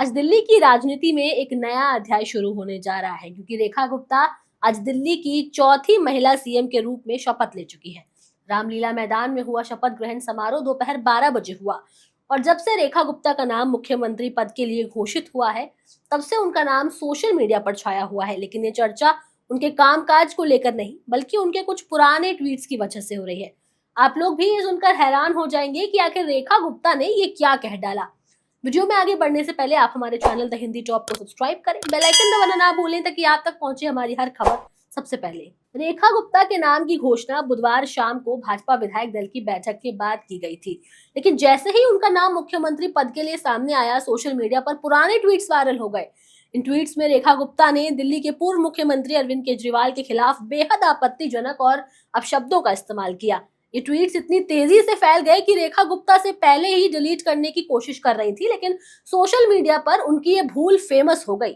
आज दिल्ली की राजनीति में एक नया अध्याय शुरू होने जा रहा है क्योंकि रेखा गुप्ता आज दिल्ली की चौथी महिला सीएम के रूप में शपथ ले चुकी है। रामलीला मैदान में हुआ शपथ ग्रहण समारोह दोपहर 12 बजे हुआ और जब से रेखा गुप्ता का नाम मुख्यमंत्री पद के लिए घोषित हुआ है, तब से उनका नाम सोशल मीडिया पर छाया हुआ है। लेकिन ये चर्चा उनके कामकाज को लेकर नहीं, बल्कि उनके कुछ पुराने ट्वीट्स की वजह से हो रही है। आप लोग भी ये सुनकर हैरान हो जाएंगे कि आखिर रेखा गुप्ता ने ये क्या कह डाला। वीडियो में आगे बढ़ने से पहले आप हमारे चैनल द हिंदी टॉप को सब्सक्राइब करें, बेल आइकन दबाना ना भूलें ताकि आप तक पहुंचे हमारी हर खबर सबसे पहले। रेखा गुप्ता के नाम की घोषणा बुधवार शाम को भाजपा विधायक दल की बैठक के बाद की गई थी, लेकिन जैसे ही उनका नाम मुख्यमंत्री पद के लिए सामने आया, सोशल मीडिया पर पुराने ट्वीट्स वायरल हो गए। इन ट्वीट्स में रेखा गुप्ता ने दिल्ली के पूर्व मुख्यमंत्री अरविंद केजरीवाल के खिलाफ बेहद आपत्तिजनक और अपशब्दों का इस्तेमाल किया। ये ट्वीट्स इतनी तेजी से फैल गए कि रेखा गुप्ता से पहले ही डिलीट करने की कोशिश कर रही थी, लेकिन सोशल मीडिया पर उनकी ये भूल फेमस हो गई।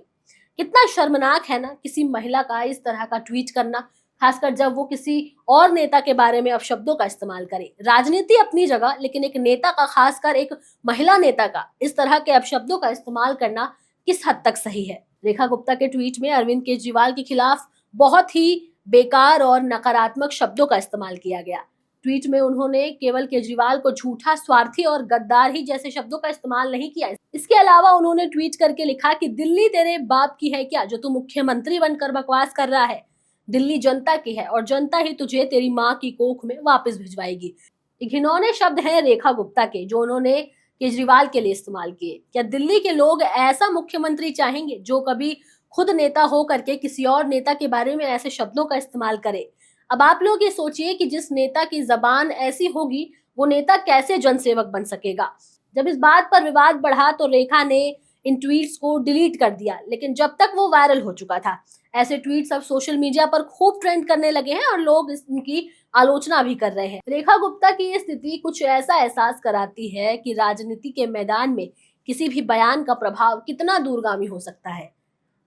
कितना शर्मनाक है ना किसी महिला का इस तरह का ट्वीट करना, खासकर जब वो किसी और नेता के बारे में अपशब्दों का इस्तेमाल करे। राजनीति अपनी जगह, लेकिन एक नेता का, खासकर एक महिला नेता का इस तरह के अपशब्दों का इस्तेमाल करना किस हद तक सही है। रेखा गुप्ता के ट्वीट में अरविंद केजरीवाल के खिलाफ बहुत ही बेकार और नकारात्मक शब्दों का इस्तेमाल किया गया। ट्वीट में उन्होंने केवल केजरीवाल को झूठा, स्वार्थी और गद्दार ही जैसे शब्दों का इस्तेमाल नहीं किया। इसके अलावा उन्होंने ट्वीट करके लिखा कि दिल्ली तेरे बाप की है क्या जो तू मुख्यमंत्री बनकर बकवास कर रहा है। दिल्ली जनता की है और जनता ही तुझे तेरी माँ की कोख में वापस भिजवाएगी। ये घिनौने शब्द हैं रेखा गुप्ता के, जो उन्होंने केजरीवाल के लिए इस्तेमाल किए। क्या दिल्ली के लोग ऐसा मुख्यमंत्री चाहेंगे जो कभी खुद नेता हो करके किसी और नेता के बारे में ऐसे शब्दों का इस्तेमाल करे? अब आप लोग ये सोचिए कि जिस नेता की जबान ऐसी होगी, वो नेता कैसे जनसेवक बन सकेगा। जब इस बात पर विवाद बढ़ा तो रेखा ने इन ट्वीट्स को डिलीट कर दिया, लेकिन जब तक वो वायरल हो चुका था। ऐसे ट्वीट्स अब सोशल मीडिया पर खूब ट्रेंड करने लगे हैं और लोग इनकी आलोचना भी कर रहे हैं। रेखा गुप्ता की ये स्थिति कुछ ऐसा एहसास कराती है कि राजनीति के मैदान में किसी भी बयान का प्रभाव कितना दूरगामी हो सकता है।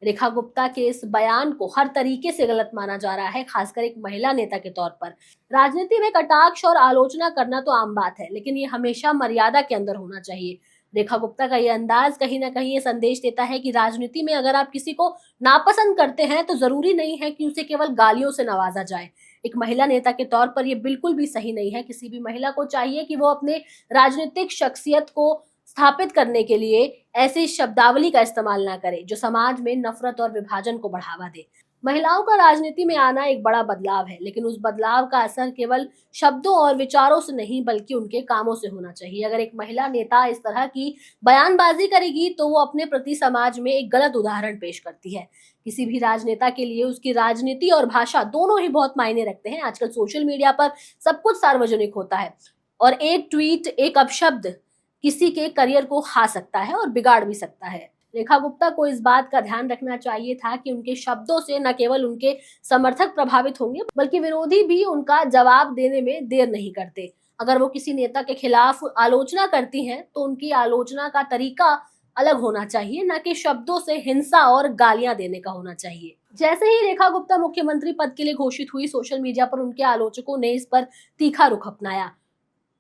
रेखा गुप्ता के इस बयान को हर तरीके से गलत माना जा रहा है, खासकर एक महिला नेता के तौर पर। राजनीति में कटाक्ष और आलोचना करना तो आम बात है, लेकिन ये हमेशा मर्यादा के अंदर होना चाहिए। रेखा गुप्ता का ये अंदाज कहीं ना कहीं ये संदेश देता है कि राजनीति में अगर आप किसी को नापसंद करते हैं तो जरूरी नहीं है कि उसे केवल गालियों से नवाजा जाए। एक महिला नेता के तौर पर यह बिल्कुल भी सही नहीं है। किसी भी महिला को चाहिए कि वो अपने राजनीतिक शख्सियत को स्थापित करने के लिए ऐसी शब्दावली का इस्तेमाल ना करे जो समाज में नफरत और विभाजन को बढ़ावा दे। महिलाओं का राजनीति में आना एक बड़ा बदलाव है, लेकिन उस बदलाव का असर केवल शब्दों और विचारों से नहीं बल्कि उनके कामों से होना चाहिए। अगर एक महिला नेता इस तरह की बयानबाजी करेगी तो वो अपने प्रति समाज में एक गलत उदाहरण पेश करती है। किसी भी राजनेता के लिए उसकी राजनीति और भाषा दोनों ही बहुत मायने रखते हैं। आजकल सोशल मीडिया पर सब कुछ सार्वजनिक होता है और एक ट्वीट, एक अपशब्द किसी के करियर को खा सकता है और बिगाड़ भी सकता है। रेखा गुप्ता को इस बात का ध्यान रखना चाहिए था कि उनके शब्दों से न केवल उनके समर्थक प्रभावित होंगे, बल्कि विरोधी भी उनका जवाब देने में देर नहीं करते। अगर वो किसी नेता के खिलाफ आलोचना करती हैं, तो उनकी आलोचना का तरीका अलग होना चाहिए, न कि शब्दों से हिंसा और गालियां देने का होना चाहिए। जैसे ही रेखा गुप्ता मुख्यमंत्री पद के लिए घोषित हुई, सोशल मीडिया पर उनके आलोचकों ने इस पर तीखा रुख अपनाया।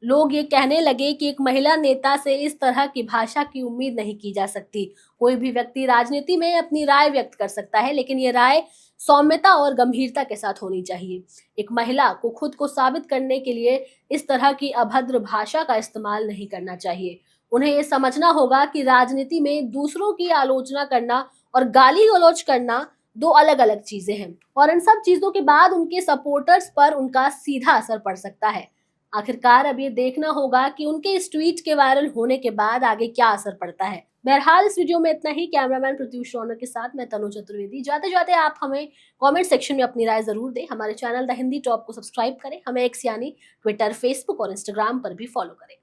लोग ये कहने लगे कि एक महिला नेता से इस तरह की भाषा की उम्मीद नहीं की जा सकती। कोई भी व्यक्ति राजनीति में अपनी राय व्यक्त कर सकता है, लेकिन ये राय सौम्यता और गंभीरता के साथ होनी चाहिए। एक महिला को खुद को साबित करने के लिए इस तरह की अभद्र भाषा का इस्तेमाल नहीं करना चाहिए। उन्हें ये समझना होगा कि राजनीति में दूसरों की आलोचना करना और गाली गलौज करना दो अलग अलग चीजें हैं, और इन सब चीजों के बाद उनके सपोर्टर्स पर उनका सीधा असर पड़ सकता है। आखिरकार अब ये देखना होगा कि उनके इस ट्वीट के वायरल होने के बाद आगे क्या असर पड़ता है। बहरहाल इस वीडियो में इतना ही। कैमरामैन प्रत्युष रौनक के साथ मैं तनु चतुर्वेदी। जाते जाते आप हमें कमेंट सेक्शन में अपनी राय जरूर दें। हमारे चैनल द हिंदी टॉप को सब्सक्राइब करें। हमें एक्स यानी ट्विटर, फेसबुक और इंस्टाग्राम पर भी फॉलो करें।